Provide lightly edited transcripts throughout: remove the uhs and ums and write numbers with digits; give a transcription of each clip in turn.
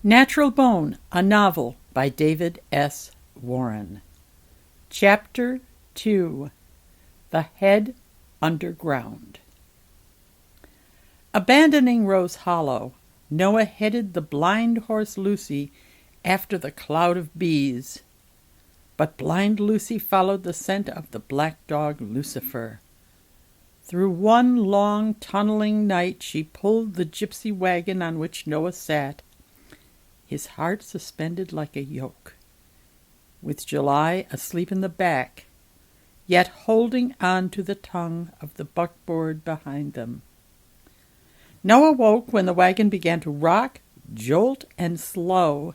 Natural Bone, a novel by David S. Warren. Chapter 2. The Head Underground. Abandoning Rose Hollow, Noah headed the blind horse Lucy after the cloud of bees. But blind Lucy followed the scent of the black dog Lucifer. Through one long tunneling night she pulled the gypsy wagon on which Noah sat, his heart suspended like a yoke, with July asleep in the back, yet holding on to the tongue of the buckboard behind them. Noah woke when the wagon began to rock, jolt, and slow.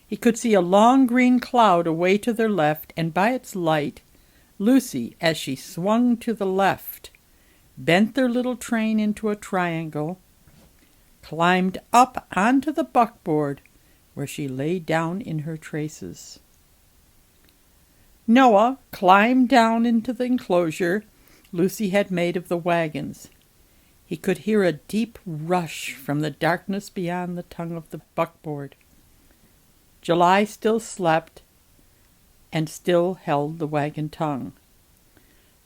He could see a long green cloud away to their left, and by its light, Lucy, as she swung to the left, bent their little train into a triangle, climbed up onto the buckboard, where she lay down in her traces. Noah climbed down into the enclosure Lucy had made of the wagons. He could hear a deep rush from the darkness beyond the tongue of the buckboard. July still slept and still held the wagon tongue.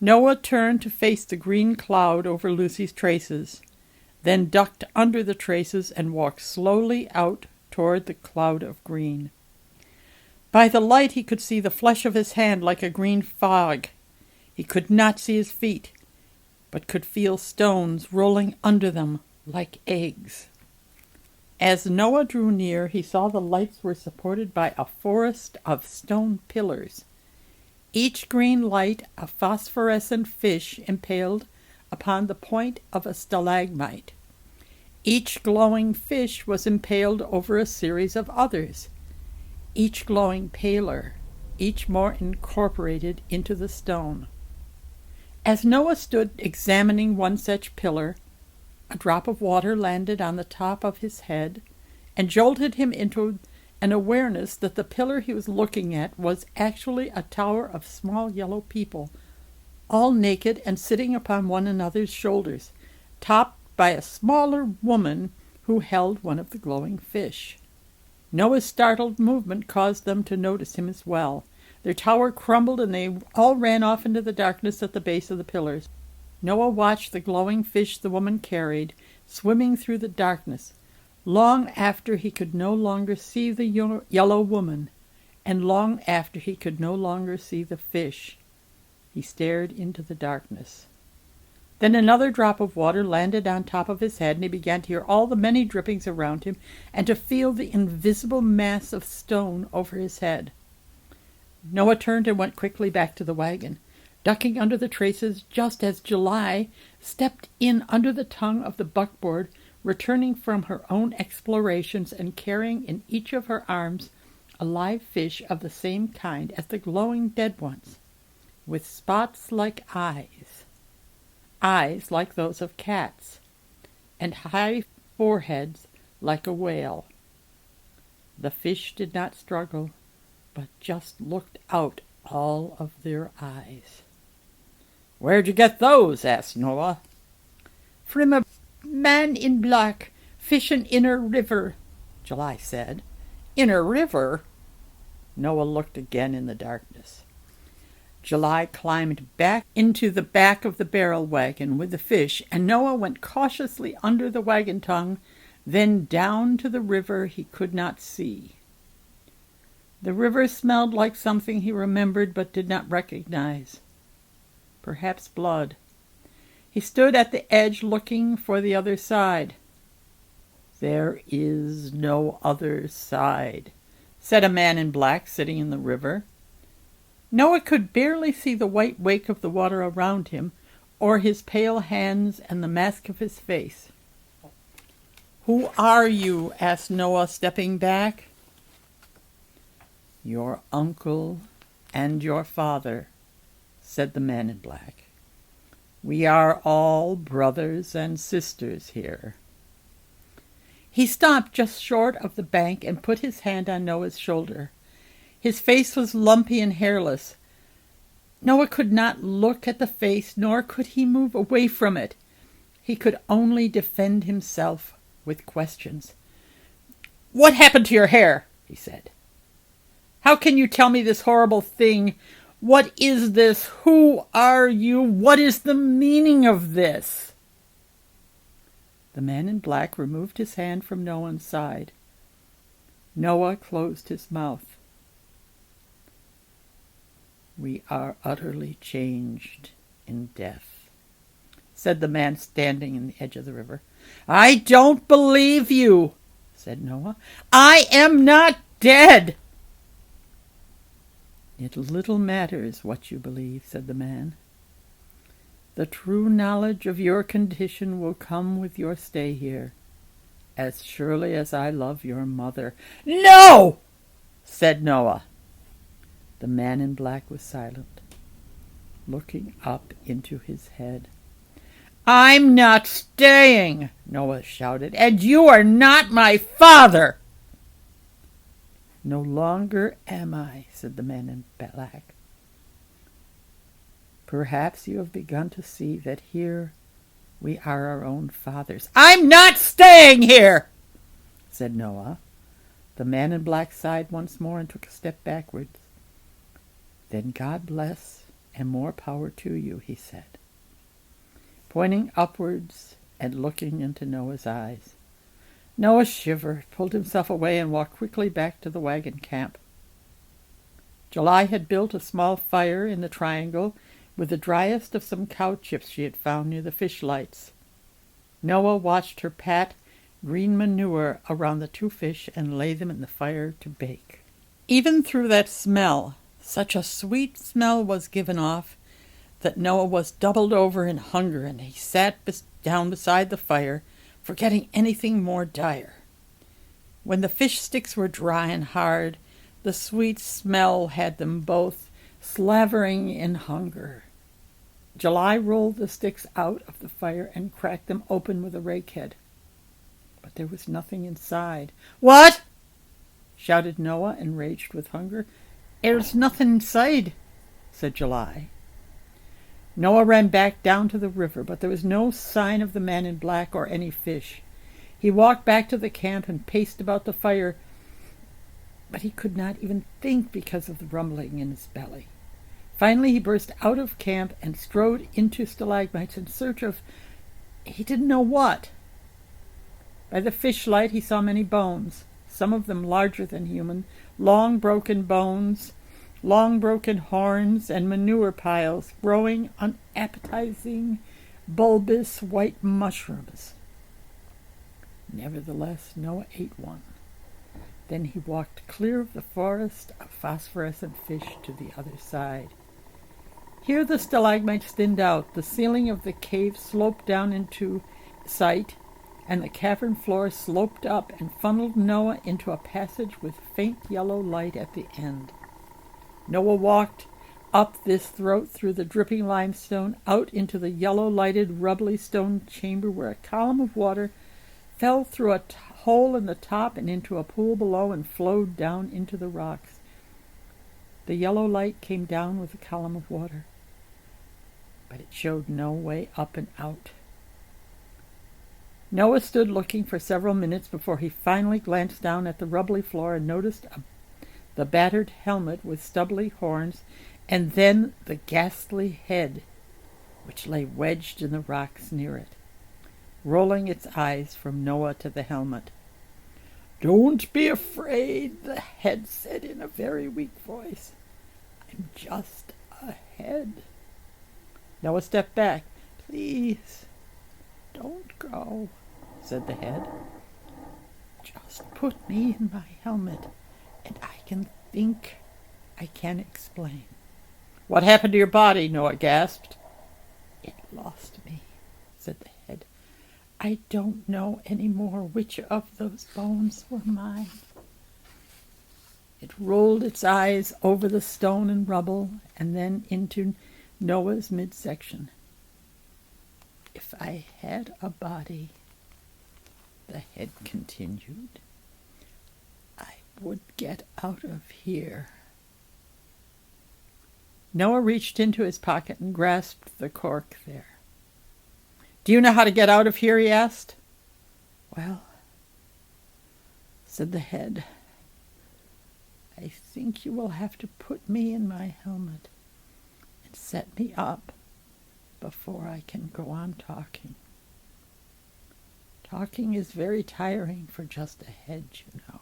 Noah turned to face the green cloud over Lucy's traces, then ducked under the traces and walked slowly out toward the cloud of green. By the light he could see the flesh of his hand like a green fog. He could not see his feet, but could feel stones rolling under them like eggs. As Noah drew near, he saw the lights were supported by a forest of stone pillars. Each green light a phosphorescent fish impaled upon the point of a stalagmite. Each glowing fish was impaled over a series of others, each glowing paler, each more incorporated into the stone. As Noah stood examining one such pillar, a drop of water landed on the top of his head and jolted him into an awareness that the pillar he was looking at was actually a tower of small yellow people, all naked and sitting upon one another's shoulders, topped by a smaller woman who held one of the glowing fish. Noah's startled movement caused them to notice him as well. Their tower crumbled and they all ran off into the darkness at the base of the pillars. Noah watched the glowing fish the woman carried, swimming through the darkness, long after he could no longer see the yellow woman, and long after he could no longer see the fish. He stared into the darkness. Then another drop of water landed on top of his head, and he began to hear all the many drippings around him and to feel the invisible mass of stone over his head. Noah turned and went quickly back to the wagon, ducking under the traces just as July stepped in under the tongue of the buckboard, returning from her own explorations and carrying in each of her arms a live fish of the same kind as the glowing dead ones, with spots like eyes like those of cats, and high foreheads like a whale. The fish did not struggle, but just looked out all of their eyes. "Where'd you get those?" asked Noah. "From a man in black, fishing in a river," July said. "In a river?" Noah looked again in the darkness. July climbed back into the back of the barrel wagon with the fish, and Noah went cautiously under the wagon tongue, then down to the river he could not see. The river smelled like something he remembered but did not recognize. Perhaps blood. He stood at the edge looking for the other side. "There is no other side," said a man in black sitting in the river. Noah could barely see the white wake of the water around him, or his pale hands and the mask of his face. "Who are you?" asked Noah, stepping back. "Your uncle and your father," said the man in black. "We are all brothers and sisters here." He stopped just short of the bank and put his hand on Noah's shoulder. His face was lumpy and hairless. Noah could not look at the face, nor could he move away from it. He could only defend himself with questions. What happened to your hair? He said. How can you tell me this horrible thing? What is this? Who are you? What is the meaning of this? The man in black removed his hand from Noah's side. Noah closed his mouth. We are utterly changed in death, said the man standing in the edge of the river. I don't believe you, said Noah. I am not dead. It little matters what you believe, said the man. The true knowledge of your condition will come with your stay here, as surely as I love your mother. No, said Noah. The man in black was silent, looking up into his head. I'm not staying, Noah shouted, and you are not my father. No longer am I, said the man in black. Perhaps you have begun to see that here we are our own fathers. I'm not staying here, said Noah. The man in black sighed once more and took a step backwards. Then God bless and more power to you, he said, pointing upwards and looking into Noah's eyes. Noah shivered, pulled himself away, and walked quickly back to the wagon camp. July had built a small fire in the triangle with the driest of some cow chips she had found near the fish lights. Noah watched her pat green manure around the two fish and lay them in the fire to bake. Even through that smell, such a sweet smell was given off that Noah was doubled over in hunger, and he sat down beside the fire, forgetting anything more dire. When the fish sticks were dry and hard, the sweet smell had them both slavering in hunger. July rolled the sticks out of the fire and cracked them open with a rakehead. But there was nothing inside. What? Shouted Noah, enraged with hunger. There's nothing inside, said July. Noah ran back down to the river, but there was no sign of the man in black or any fish. He walked back to the camp and paced about the fire, but he could not even think because of the rumbling in his belly. Finally he burst out of camp and strode into stalagmites in search of he didn't know what. By the fish light he saw many bones, some of them larger than human, long broken bones, long broken horns, and manure piles growing unappetizing, bulbous white mushrooms. Nevertheless, Noah ate one. Then he walked clear of the forest of phosphorescent fish to the other side. Here the stalagmites thinned out, the ceiling of the cave sloped down into sight, and the cavern floor sloped up and funneled Noah into a passage with faint yellow light at the end. Noah walked up this throat through the dripping limestone, out into the yellow-lighted, rubbly stone chamber where a column of water fell through a hole in the top and into a pool below and flowed down into the rocks. The yellow light came down with the column of water, but it showed no way up and out. Noah stood looking for several minutes before he finally glanced down at the rubbly floor and noticed the battered helmet with stubbly horns, and then the ghastly head, which lay wedged in the rocks near it, rolling its eyes from Noah to the helmet. "Don't be afraid," the head said in a very weak voice. "I'm just a head." Noah stepped back. "Please, don't go," said the head. "Just put me in my helmet, and I can think, I can explain." "What happened to your body?" Noah gasped. "It lost me," said the head. "I don't know any more which of those bones were mine." It rolled its eyes over the stone and rubble, and then into Noah's midsection. "If I had a body," the head continued, "I would get out of here." Noah reached into his pocket and grasped the cork there. "Do you know how to get out of here?" he asked. "Well, said the head. I think you will have to put me in my helmet and set me up before I can go on talking. Talking is very tiring for just a head, you know.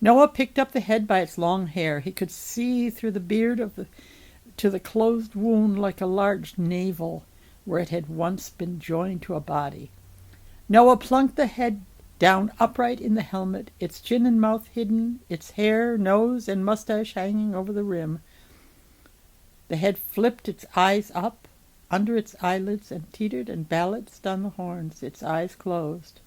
Noah picked up the head by its long hair. He could see through the beard to the closed wound like a large navel where it had once been joined to a body. Noah plunked the head down upright in the helmet, its chin and mouth hidden, its hair, nose, and mustache hanging over the rim. The head flipped its eyes up under its eyelids and teetered and balanced on the horns, its eyes closed.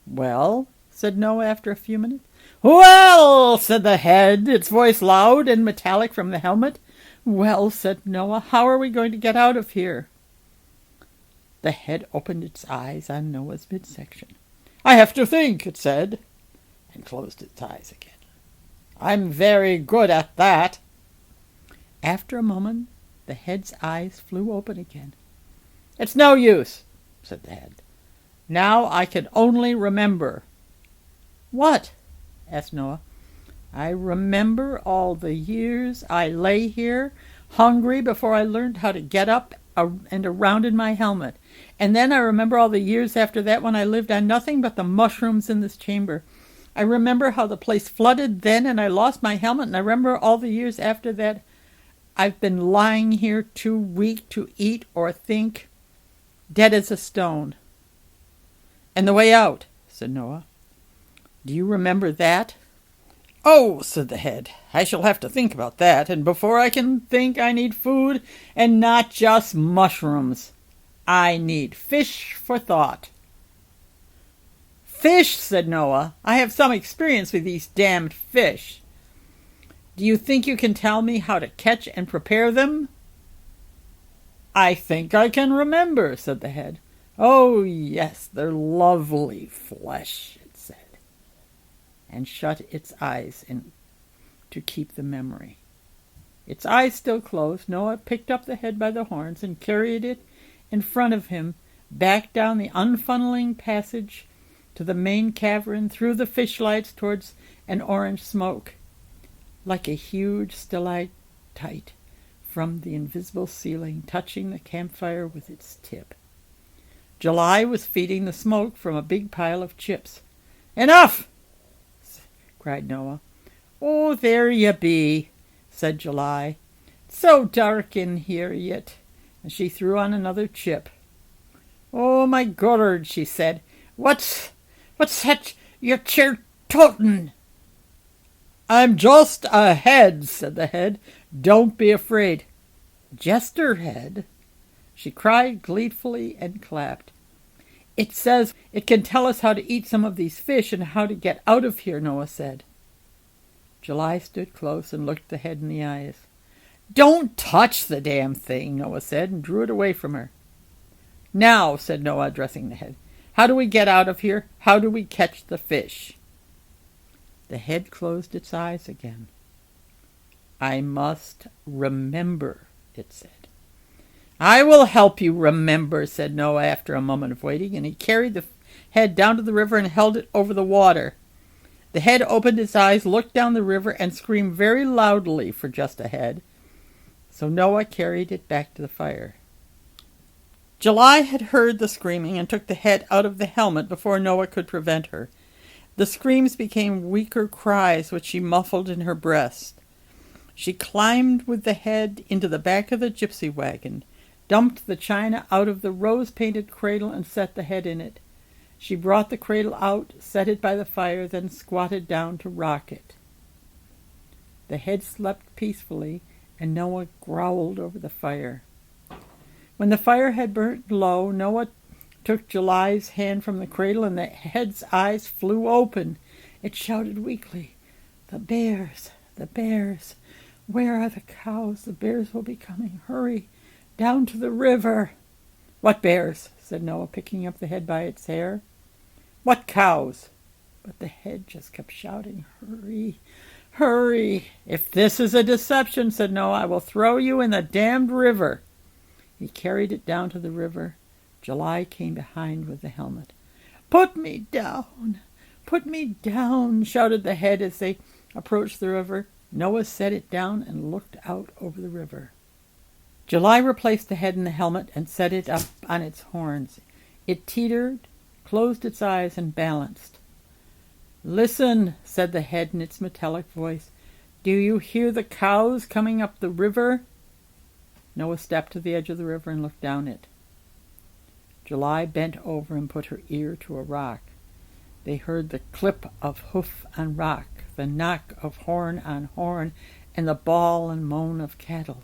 Well, said Noah after a few minutes. Well, said the head, its voice loud and metallic from the helmet. Well, said Noah, how are we going to get out of here? The head opened its eyes on Noah's midsection. I have to think, it said, and closed its eyes again. I'm very good at that. After a moment, the head's eyes flew open again. It's no use, said the head. Now I can only remember. What? Asked Noah. I remember all the years I lay here, hungry, before I learned how to get up and around in my helmet. And then I remember all the years after that when I lived on nothing but the mushrooms in this chamber. I remember how the place flooded then and I lost my helmet, and I remember all the years after that I've been lying here too weak to eat or think, dead as a stone. And the way out, said Noah. Do you remember that? Oh, said the head, I shall have to think about that, and before I can think I need food, and not just mushrooms. I need fish for thought. Fish, said Noah. I have some experience with these damned fish. Do you think you can tell me how to catch and prepare them? I think I can remember, said the head. Oh, yes, they're lovely flesh, it said, and shut its eyes to keep the memory. Its eyes still closed, Noah picked up the head by the horns and carried it in front of him, back down the unfunneling passage to the main cavern, through the fish lights towards an orange smoke, like a huge stalactite from the invisible ceiling, touching the campfire with its tip. July was feeding the smoke from a big pile of chips. Enough! Cried Noah. Oh, there you be, said July. It's so dark in here yet. And she threw on another chip. Oh, my gourd, she said. What's that you're totin'? I'm just a head, said the head. Don't be afraid. Jester head? She cried gleefully and clapped. It says it can tell us how to eat some of these fish and how to get out of here, Noah said. July stood close and looked the head in the eyes. Don't touch the damn thing, Noah said, and drew it away from her. Now, said Noah, addressing the head, how do we get out of here? How do we catch the fish? The head closed its eyes again. I must remember, it said. I will help you remember, said Noah after a moment of waiting, and he carried the head down to the river and held it over the water. The head opened its eyes, looked down the river, and screamed very loudly for just a head. So Noah carried it back to the fire. July had heard the screaming and took the head out of the helmet before Noah could prevent her. The screams became weaker cries which she muffled in her breast. She climbed with the head into the back of the gypsy wagon, dumped the china out of the rose-painted cradle and set the head in it. She brought the cradle out, set it by the fire, then squatted down to rock it. The head slept peacefully, and Noah growled over the fire. When the fire had burnt low, Noah took July's hand from the cradle, and the head's eyes flew open. It shouted weakly, "The bears! The bears! Where are the cows? The bears will be coming. Hurry! Down to the river!" "What bears?" said Noah, picking up the head by its hair. "What cows?" But the head just kept shouting, "Hurry! Hurry! If this is a deception," said Noah, "I will throw you in the damned river." He carried it down to the river. July came behind with the helmet. "Put me down! Put me down, shouted the head as they approached the river. Noah set it down and looked out over the river. July replaced the head in the helmet and set it up on its horns. It teetered, closed its eyes, and balanced. "Listen," said the head in its metallic voice. "Do you hear the cows coming up the river?" Noah stepped to the edge of the river and looked down it. July bent over and put her ear to a rock. They heard the clip of hoof on rock, the knock of horn on horn, and the bawl and moan of cattle.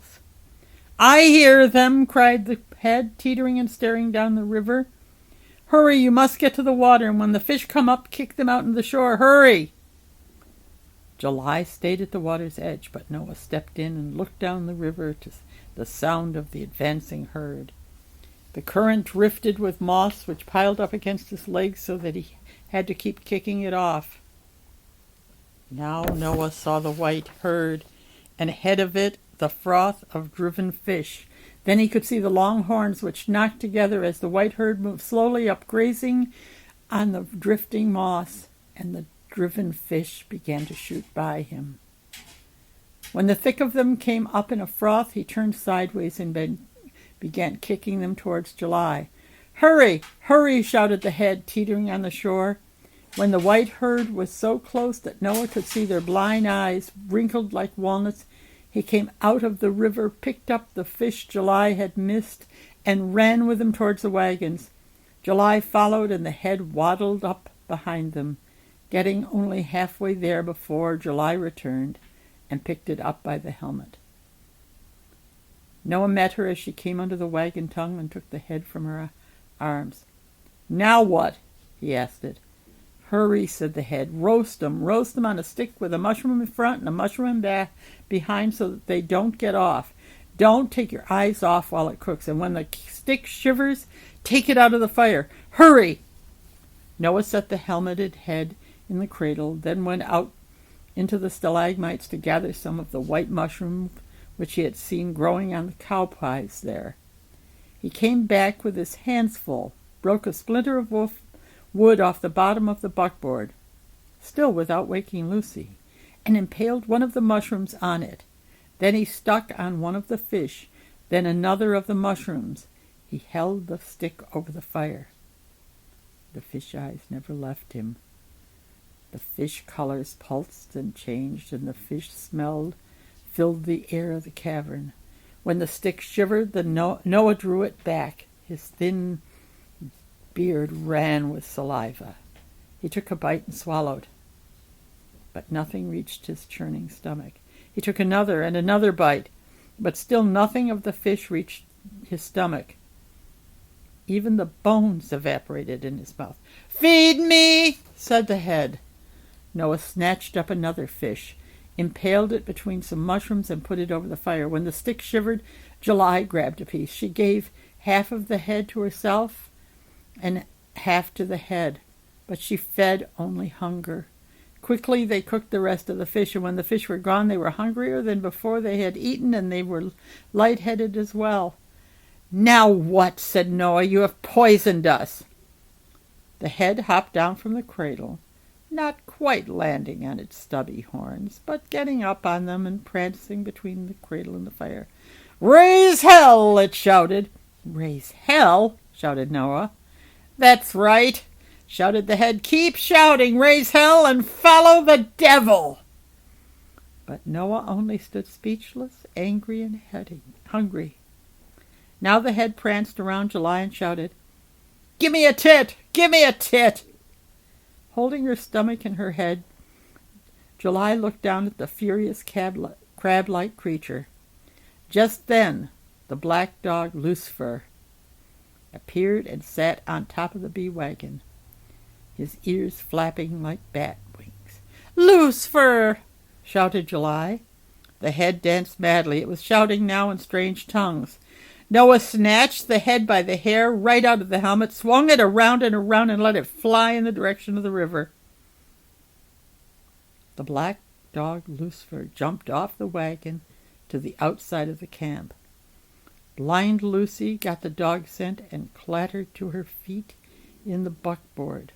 "I hear them!" cried the head, teetering and staring down the river. "Hurry, you must get to the water, and when the fish come up, kick them out into the shore. Hurry!" July stayed at the water's edge, but Noah stepped in and looked down the river to the sound of the advancing herd. The current drifted with moss, which piled up against his legs so that he had to keep kicking it off. Now Noah saw the white herd, and ahead of it the froth of driven fish. Then he could see the long horns which knocked together as the white herd moved slowly up, grazing on the drifting moss, and the driven fish began to shoot by him. When the thick of them came up in a froth, he turned sideways and began kicking them towards July. "Hurry, hurry," shouted the head, teetering on the shore. When the white herd was so close that Noah could see their blind eyes, wrinkled like walnuts, he came out of the river, picked up the fish July had missed, and ran with them towards the wagons. July followed, and the head waddled up behind them, getting only halfway there before July returned and picked it up by the helmet. Noah met her as she came under the wagon tongue and took the head from her arms. "Now what?" he asked it. "Hurry," said the head. Roast 'em on a stick with a mushroom in front and a mushroom behind so that they don't get off. Don't take your eyes off while it cooks, and when the stick shivers, take it out of the fire. Hurry!" Noah set the helmeted head in the cradle, then went out into the stalagmites to gather some of the white mushrooms which he had seen growing on the cow pies there. He came back with his hands full, broke a splinter of wood off the bottom of the buckboard, still without waking Lucy, and impaled one of the mushrooms on it. Then he stuck on one of the fish, then another of the mushrooms. He held the stick over the fire. The fish eyes never left him. The fish colors pulsed and changed, and the fish smelled filled the air of the cavern. When the stick shivered, Noah drew it back. His thin beard ran with saliva. He took a bite and swallowed, but nothing reached his churning stomach. He took another and another bite, but still nothing of the fish reached his stomach. Even the bones evaporated in his mouth. "Feed me," said the head. Noah snatched up another fish, impaled it between some mushrooms, and put it over the fire. When the stick shivered, July grabbed a piece. She gave half of the head to herself and half to the head, but she fed only hunger. Quickly they cooked the rest of the fish, and when the fish were gone, they were hungrier than before they had eaten, and they were light-headed as well. "Now what?" said Noah. "You have poisoned us." The head hopped down from the cradle, not quite landing on its stubby horns, but getting up on them and prancing between the cradle and the fire. "Raise hell!" it shouted. "Raise hell!" shouted Noah. "That's right," shouted the head. "Keep shouting, raise hell, and follow the devil." But Noah only stood speechless, angry, and hungry. Now the head pranced around July and shouted, "Give me a tit! Give me a tit!" Holding her stomach in her head, July looked down at the furious crab-like creature. Just then, the black dog Lucifer appeared and sat on top of the bee wagon, his ears flapping like bat wings. "Lucifer!" shouted July. The head danced madly. It was shouting now in strange tongues. Noah snatched the head by the hair right out of the helmet, swung it around and around, and let it fly in the direction of the river. The black dog Lucifer jumped off the wagon to the outside of the camp. Blind Lucy got the dog scent and clattered to her feet in the buckboard.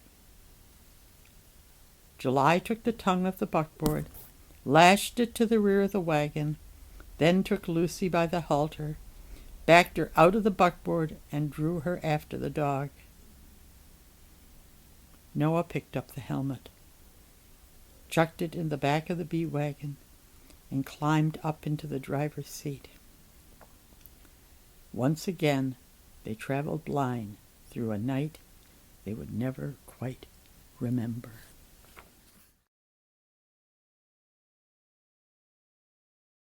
July took the tongue of the buckboard, lashed it to the rear of the wagon, then took Lucy by the halter, backed her out of the buckboard, and drew her after the dog. Noah picked up the helmet, chucked it in the back of the bee wagon, and climbed up into the driver's seat. Once again, they traveled blind through a night they would never quite remember.